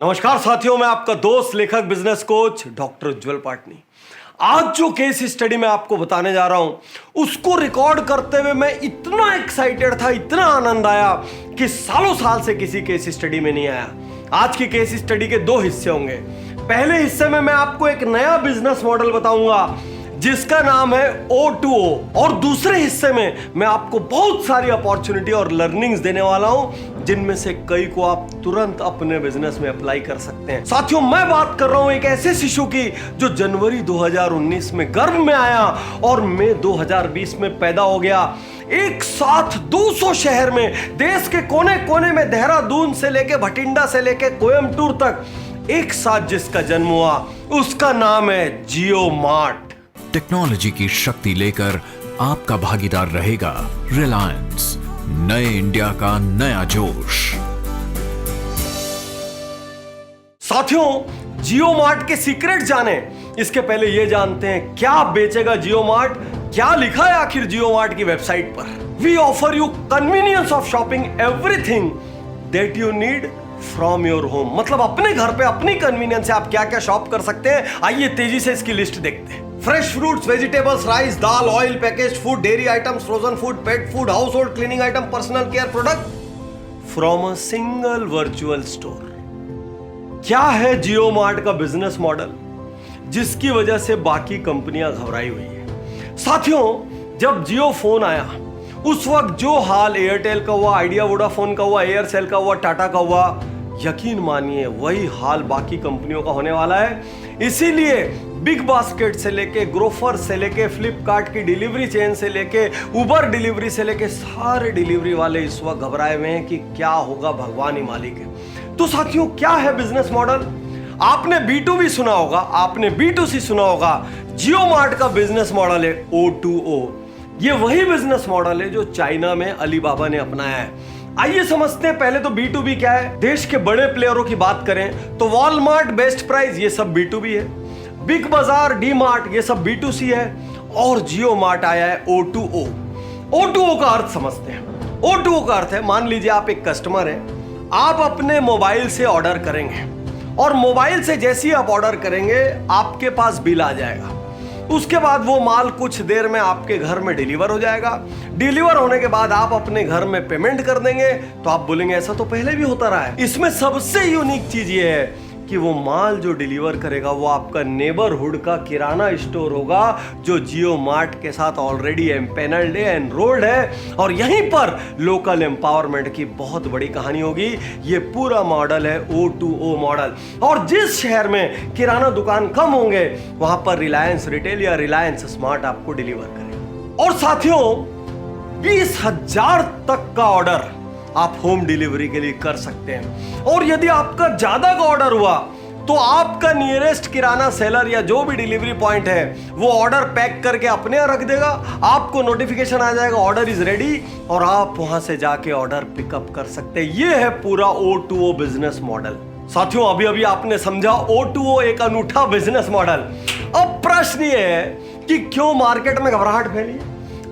नमस्कार साथियों, मैं आपका दोस्त लेखक बिजनेस कोच डॉक्टर उज्जवल पाटनी। आज जो केस स्टडी मैं आपको बताने जा रहा हूं उसको रिकॉर्ड करते हुए मैं इतना एक्साइटेड था, इतना आनंद आया कि सालों साल से किसी केस स्टडी में नहीं आया। आज की केस स्टडी के दो हिस्से होंगे। पहले हिस्से में मैं आपको एक नया बिजनेस मॉडल बताऊंगा जिसका नाम है O2O, और दूसरे हिस्से में मैं आपको बहुत सारी अपॉर्चुनिटी और लर्निंग्स देने वाला हूं जिनमें से कई को आप तुरंत अपने बिजनेस में अप्लाई कर सकते हैं। साथियों, मैं बात कर रहा हूं एक ऐसे शिशु की जो जनवरी 2019 में गर्भ में आया और मई 2020 में पैदा हो गया। एक साथ 200 शहर में, देश के कोने कोने में, देहरादून से लेके भटिंडा से लेके कोयम्बटूर तक एक साथ जिसका जन्म हुआ, उसका नाम है जियो मार्ट। टेक्नोलॉजी की शक्ति लेकर आपका भागीदार रहेगा रिलायंस, नए इंडिया का नया जोश। साथियों, जियो मार्ट के सीक्रेट जाने इसके पहले ये जानते हैं क्या बेचेगा जियो मार्ट, क्या लिखा है आखिर जियो मार्ट की वेबसाइट पर। We offer you convenience of shopping everything that you need from your home. मतलब अपने घर पे अपनी कन्वीनियंस से आप क्या क्या शॉप कर सकते हैं। आइए तेजी से इसकी लिस्ट देखते हैं। Fresh fruits, vegetables, rice, dal, oil, packaged food, dairy items, frozen food, pet food, house hold cleaning item, personal care product from a single virtual store. क्या है जियो मार्ट का बिजनेस मॉडल जिसकी वजह से बाकी कंपनियां घबराई हुई है। साथियों, जब जियो फोन आया उस वक्त जो हाल एयरटेल का हुआ, आइडिया वोडाफोन का हुआ, एयरसेल का हुआ, टाटा का हुआ, यकीन मानिए वही हाल बाकी कंपनियों का होने वाला है। इसीलिए बिग बास्केट से लेके, ग्रोफर से लेके, फ्लिपकार्ट की डिलीवरी चेन से लेके, उबर डिलीवरी से लेके सारे डिलीवरी वाले इस वक्त घबराए हुए हैं कि क्या होगा, भगवान ही मालिक है। तो साथियों, क्या है बिजनेस मॉडल? आपने B2B सुना होगा, आपने B2C सुना होगा। जियो मार्ट का बिजनेस मॉडल है O2O। ये वही बिजनेस मॉडल है जो चाइना में अलीबाबा ने अपनाया है। आइए समझते हैं पहले तो B2B क्या है। देश के बड़े प्लेयरों की बात करें तो वॉलमार्ट, बेस्ट प्राइस, ये सब B2B है। बिग बाजार, डी मार्ट, ये सब B2C है। और जियो मार्ट आया है O2O। O2O का अर्थ समझते हैं। O2O का अर्थ है, मान लीजिए आप एक कस्टमर है, आप अपने मोबाइल से ऑर्डर करेंगे और मोबाइल से जैसे ही आप ऑर्डर करेंगे आपके पास बिल आ जाएगा। उसके बाद वो माल कुछ देर में आपके घर में डिलीवर हो जाएगा। डिलीवर होने के बाद आप अपने घर में पेमेंट कर देंगे। तो आप बोलेंगे ऐसा तो पहले भी होता रहा है। इसमें सबसे यूनिक चीज ये है कि वो माल जो डिलीवर करेगा वो आपका नेबरहुड का किराना स्टोर होगा जो जियो मार्ट के साथ ऑलरेडी एम्पेनल्ड है, एनरोल्ड है। और यहीं पर लोकल एम्पावरमेंट की बहुत बड़ी कहानी होगी। ये पूरा मॉडल है O2O मॉडल। और जिस शहर में किराना दुकान कम होंगे वहां पर रिलायंस रिटेल या रिलायंस स्मार्ट आपको डिलीवर करेगा। और साथियों, 20,000 तक का ऑर्डर आप होम डिलीवरी के लिए कर सकते हैं। और यदि आपका ज्यादा का ऑर्डर हुआ तो आपका नियरेस्ट किराना सेलर या जो भी डिलीवरी पॉइंट है वो ऑर्डर पैक करके अपने यहाँ रख देगा। आपको नोटिफिकेशन आ जाएगा ऑर्डर इज रेडी और आप वहां से जाके ऑर्डर पिकअप कर सकते हैं। ये है पूरा O2O बिजनेस मॉडल। साथियों, अभी अभी आपने समझा O2O एक अनूठा बिजनेस मॉडल। अब प्रश्न ये है कि क्यों मार्केट में घबराहट फैली?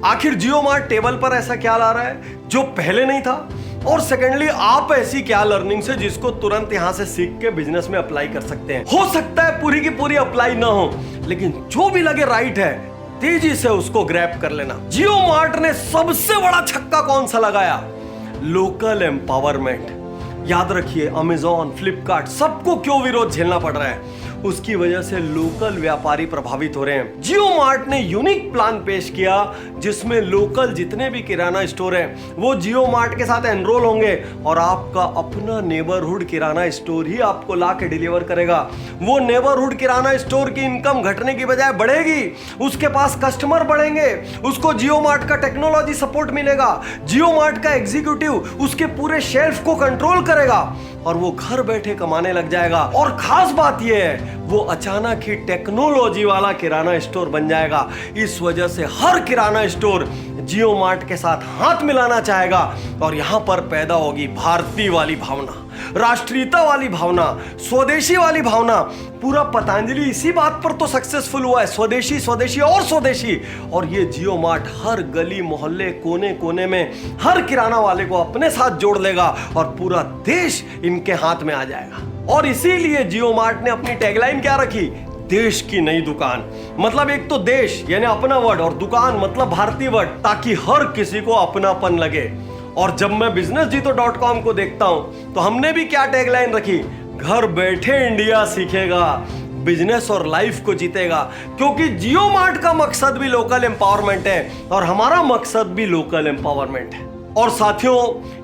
आखिर जियो मार्ट टेबल पर ऐसा क्या ला रहा है जो पहले नहीं था? और सेकेंडली, आप ऐसी क्या लर्निंग से जिसको तुरंत यहां से सीख के बिजनेस में अप्लाई कर सकते हैं? हो सकता है पूरी की पूरी अप्लाई ना हो, लेकिन जो भी लगे राइट है तेजी से उसको ग्रैब कर लेना। जियो मार्ट ने सबसे बड़ा छक्का कौन सा लगाया? Local empowerment. याद रखिए, अमेजॉन, फ्लिपकार्ट, सबको क्यों विरोध झेलना पड़ रहा है? उसकी वजह से लोकल व्यापारी प्रभावित हो रहे हैं। जियो मार्ट ने यूनिक प्लान पेश किया जिसमें लोकल जितने भी किराना स्टोर हैं वो जियो मार्ट के साथ एनरोल होंगे और आपका अपना नेबरहुड किराना स्टोर ही आपको ला के डिलीवर करेगा। वो नेबरहुड किराना स्टोर की इनकम घटने की बजाय बढ़ेगी, उसके पास कस्टमर बढ़ेंगे, उसको जियो मार्ट का टेक्नोलॉजी सपोर्ट मिलेगा। जियो मार्ट का एग्जीक्यूटिव उसके पूरे शेल्फ को कंट्रोल करेगा और वो घर बैठे कमाने लग जाएगा। और खास बात यह है, वो अचानक ही टेक्नोलॉजी वाला किराना स्टोर बन जाएगा। इस वजह से हर किराना स्टोर जियो मार्ट के साथ हाथ मिलाना चाहेगा और यहां पर पैदा होगी भारतीय वाली भावना, राष्ट्रीयता वाली भावना, स्वदेशी वाली भावना। पूरा पतंजलि इसी बात पर तो सक्सेसफुल हुआ है, स्वदेशी स्वदेशी और स्वदेशी। और ये जियो मार्ट हर गली मोहल्ले कोने कोने में हर किराना वाले को अपने साथ जोड़ लेगा और पूरा देश इनके हाथ में आ जाएगा। और इसीलिए जियो मार्ट ने अपनी टैगलाइन क्या रखी, देश की नई दुकान। मतलब एक तो देश यानी अपना वर्ड और दुकान मतलब भारतीय वर्ड, ताकि हर किसी को अपनापन लगे। और जब मैं businessjito.com को देखता हूं तो हमने भी क्या टैगलाइन रखी, घर बैठे इंडिया सीखेगा, बिजनेस और लाइफ को जीतेगा। क्योंकि जियो मार्ट का मकसद भी लोकल एम्पावरमेंट है और हमारा मकसद भी लोकल एम्पावरमेंट है। और साथियों,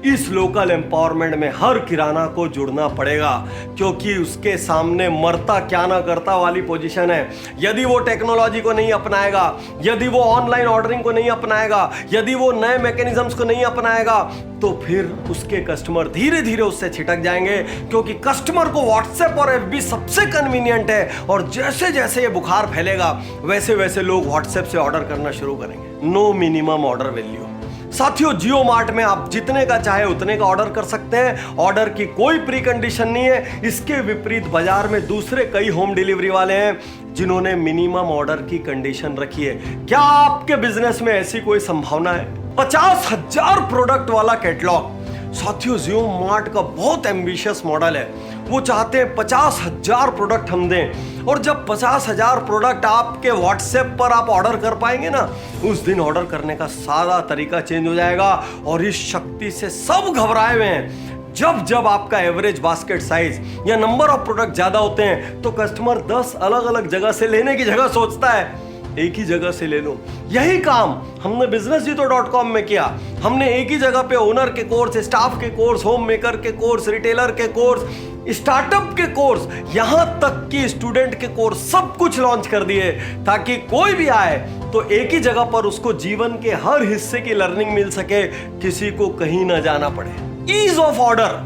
इस लोकल एम्पावरमेंट में हर किराना को जुड़ना पड़ेगा, क्योंकि उसके सामने मरता क्या ना करता वाली पोजीशन है। यदि वो टेक्नोलॉजी को नहीं अपनाएगा, यदि वो ऑनलाइन ऑर्डरिंग को नहीं अपनाएगा, यदि वो नए मैकेनिज्म्स को नहीं अपनाएगा, तो फिर उसके कस्टमर धीरे धीरे उससे छिटक जाएंगे। क्योंकि कस्टमर को व्हाट्सएप और एफबी सबसे कन्वीनियंट है, और जैसे जैसे ये बुखार फैलेगा वैसे वैसे लोग व्हाट्सएप से ऑर्डर करना शुरू करेंगे। No minimum order value. साथियों, जियो मार्ट में आप जितने का चाहे उतने का ऑर्डर कर सकते हैं, ऑर्डर की कोई प्री कंडीशन नहीं है। इसके विपरीत बाजार में दूसरे कई होम डिलीवरी वाले हैं जिन्होंने मिनिमम ऑर्डर की कंडीशन रखी है। क्या आपके बिजनेस में ऐसी कोई संभावना है? 50,000 प्रोडक्ट वाला कैटलॉग। साथियों, जियो मार्ट का बहुत एम्बिशियस मॉडल है। वो चाहते हैं 50,000 प्रोडक्ट हम दें, और जब 50,000 प्रोडक्ट आपके व्हाट्सएप पर आप ऑर्डर कर पाएंगे ना, उस दिन ऑर्डर करने का सारा तरीका चेंज हो जाएगा। और इस शक्ति से सब घबराए हुए हैं। जब जब आपका एवरेज बास्केट साइज या नंबर ऑफ प्रोडक्ट ज्यादा होते हैं तो कस्टमर 10 अलग अलग जगह से लेने की जगह सोचता है एक ही जगह से ले लो। यही काम हमने businessjito.com में किया। हमने एक ही जगह पे ओनर के कोर्स, स्टाफ के कोर्स, होम मेकर के कोर्स, रिटेलर के कोर्स, स्टार्टअप के कोर्स, यहां तक कि स्टूडेंट के कोर्स, सब कुछ लॉन्च कर दिए, ताकि कोई भी आए तो एक ही जगह पर उसको जीवन के हर हिस्से की लर्निंग मिल सके, किसी को कहीं ना जाना पड़े। Ease of order.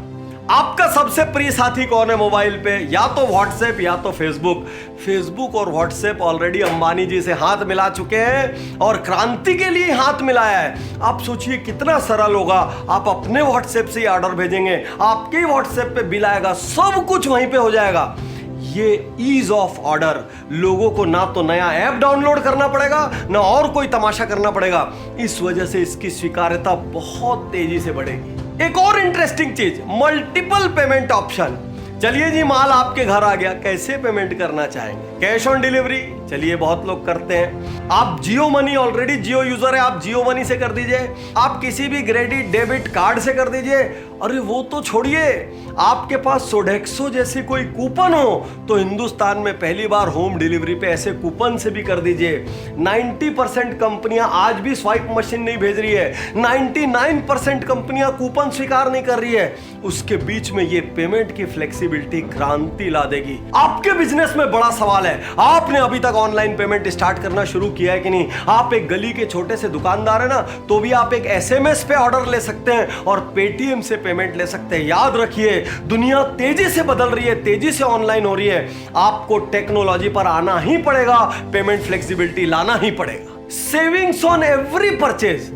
आपका सबसे प्रिय साथी कौन है मोबाइल पे? या तो व्हाट्सएप या तो फेसबुक। फेसबुक और व्हाट्सएप ऑलरेडी अंबानी जी से हाथ मिला चुके हैं और क्रांति के लिए हाथ मिलाया है। आप सोचिए कितना सरल होगा। आप अपने व्हाट्सएप से ऑर्डर भेजेंगे, आपके व्हाट्सएप पे बिल आएगा, सब कुछ वहीं पे हो जाएगा। ये ईज ऑफ ऑर्डर, लोगों को ना तो नया ऐप डाउनलोड करना पड़ेगा ना और कोई तमाशा करना पड़ेगा। इस वजह से इसकी स्वीकार्यता बहुत तेजी से बढ़ेगी। एक और इंटरेस्टिंग चीज, मल्टीपल पेमेंट ऑप्शन। चलिए जी, माल आपके घर आ गया, कैसे पेमेंट करना चाहेंगे? कैश ऑन डिलीवरी, चलिए बहुत लोग करते हैं। आप जियो मनी, ऑलरेडी जियो यूजर है, आप जियो मनी से कर दीजिए। आप किसी भी क्रेडिट डेबिट कार्ड से कर दीजिए। अरे वो तो छोड़िए, आपके पास सोडेक्सो जैसी कोई कूपन हो तो हिंदुस्तान में पहली बार होम डिलीवरी पे ऐसे कूपन से भी कर दीजिए। 90% कंपनियां आज भी स्वाइप मशीन नहीं भेज रही है, 99% कंपनियां कूपन स्वीकार नहीं कर रही है। उसके बीच में ये पेमेंट की फ्लेक्सिबिलिटी क्रांति ला देगी। आपके बिजनेस में बड़ा सवाल है, आपने अभी तक ऑनलाइन पेमेंट स्टार्ट करना शुरू किया है कि नहीं? आप एक गली के छोटे से दुकानदार है ना, तो भी आप एक एसएमएस पे ऑर्डर ले सकते हैं और पेटीएम से पेमेंट ले सकते हैं। याद रखिए, दुनिया तेजी से बदल रही है, तेजी से ऑनलाइन हो रही है। आपको टेक्नोलॉजी पर आना ही पड़ेगा, पेमेंट फ्लेक्सिबिलिटी लाना ही पड़ेगा। सेविंग्स ऑन एवरी परचेज,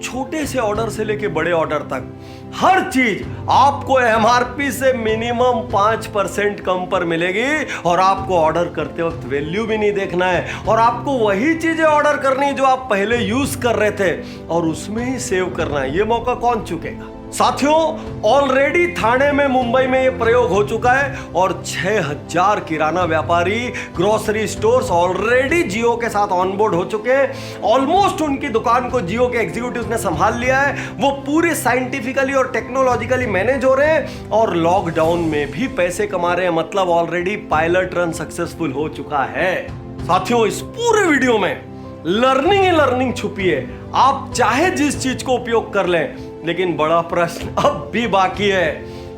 छोटे से ऑर्डर से लेके बड़े ऑर्डर तक हर चीज आपको एमआरपी से मिनिमम 5% कम पर मिलेगी। और आपको ऑर्डर करते वक्त वैल्यू भी नहीं देखना है, और आपको वही चीजें ऑर्डर करनी जो आप पहले यूज कर रहे थे और उसमें ही सेव करना है। ये मौका कौन चुकेगा? साथियों, ऑलरेडी थाने में, मुंबई में ये प्रयोग हो चुका है और 6,000 किराना व्यापारी, ग्रोसरी स्टोर्स ऑलरेडी जियो के साथ ऑनबोर्ड हो चुके हैं। ऑलमोस्ट उनकी दुकान को जियो के एग्जीक्यूटिव्स ने संभाल लिया है। वो पूरे साइंटिफिकली और टेक्नोलॉजिकली मैनेज हो रहे हैं और लॉकडाउन में भी पैसे कमा रहे हैं। मतलब ऑलरेडी पायलट रन सक्सेसफुल हो चुका है। साथियों, इस पूरे वीडियो में लर्निंग ही लर्निंग छुपी है। आप चाहे जिस चीज को उपयोग कर लें, लेकिन बड़ा प्रश्न अब भी बाकी है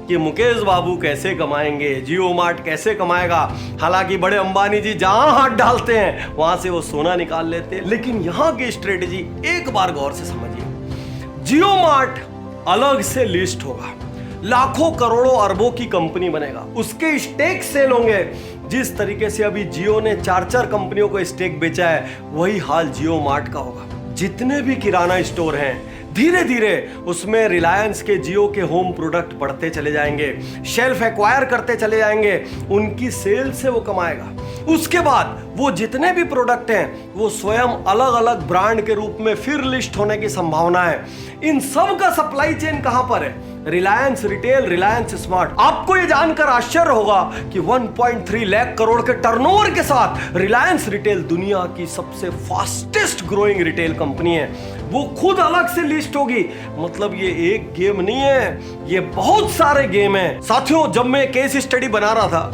कि मुकेश बाबू कैसे कमाएंगे, जियो मार्ट कैसे कमाएगा। हालांकि बड़े अंबानी जी जहां हाथ डालते हैं वहां से वो सोना निकाल लेते हैं। लेकिन यहां की स्ट्रेटेजी एक बार गौर से समझिए। जियो मार्ट अलग से लिस्ट होगा, लाखों करोड़ों अरबों की कंपनी बनेगा, उसके स्टेक सेल होंगे। जिस तरीके से अभी जियो ने 4-4 कंपनियों को स्टेक बेचा है, वही हाल जियो मार्ट का होगा। जितने भी किराना स्टोर हैं, धीरे धीरे उसमें रिलायंस के, जियो के होम प्रोडक्ट बढ़ते चले जाएंगे, शेल्फ एक्वायर करते चले जाएंगे, उनकी सेल से वो कमाएगा। उसके बाद वो जितने भी प्रोडक्ट हैं वो स्वयं अलग अलग ब्रांड के रूप में फिर लिस्ट होने की संभावना है। इन सब का सप्लाई चेन कहां पर है? Reliance retail, Reliance smart. आपको ये जानकर आश्चर्य होगा कि 1.3 लाख करोड़ के टर्नओवर के साथ रिलायंस रिटेल दुनिया की सबसे फास्टेस्ट ग्रोइंग रिटेल कंपनी है। वो खुद अलग से लिस्ट होगी। मतलब ये एक गेम नहीं है, ये बहुत सारे गेम हैं। साथियों, जब मैं केस स्टडी बना रहा था,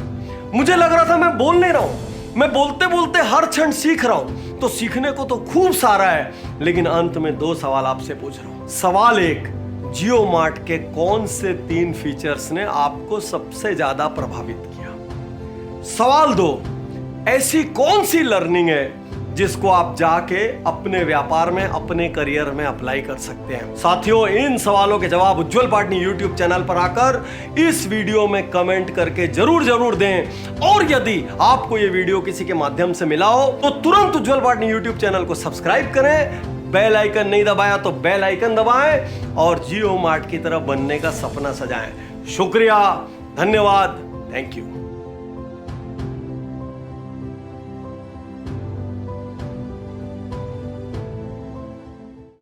मुझे लग रहा था मैं बोल नहीं रहा हूं, मैं बोलते बोलते हर क्षण सीख रहा हूं। तो सीखने को तो खूब सारा है, लेकिन अंत में 2 सवाल आपसे पूछ रहा हूं। सवाल 1, जियो मार्ट के कौन से 3 फीचर्स ने आपको सबसे ज्यादा प्रभावित किया? सवाल 2, ऐसी कौन सी लर्निंग है जिसको आप जाके अपने व्यापार में, अपने करियर में अप्लाई कर सकते हैं? साथियों, इन सवालों के जवाब उज्जवल पाटनी यूट्यूब चैनल पर आकर इस वीडियो में कमेंट करके जरूर दें। और यदि आपको ये वीडियो किसी के माध्यम से मिला हो तो तुरंत उज्जवल पाटनी यूट्यूब चैनल को सब्सक्राइब करें। बेल आइकन नहीं दबाया तो बेल आइकन दबाएं और जियो मार्ट की तरह बनने का सपना सजाएं। शुक्रिया, धन्यवाद, थैंक यू।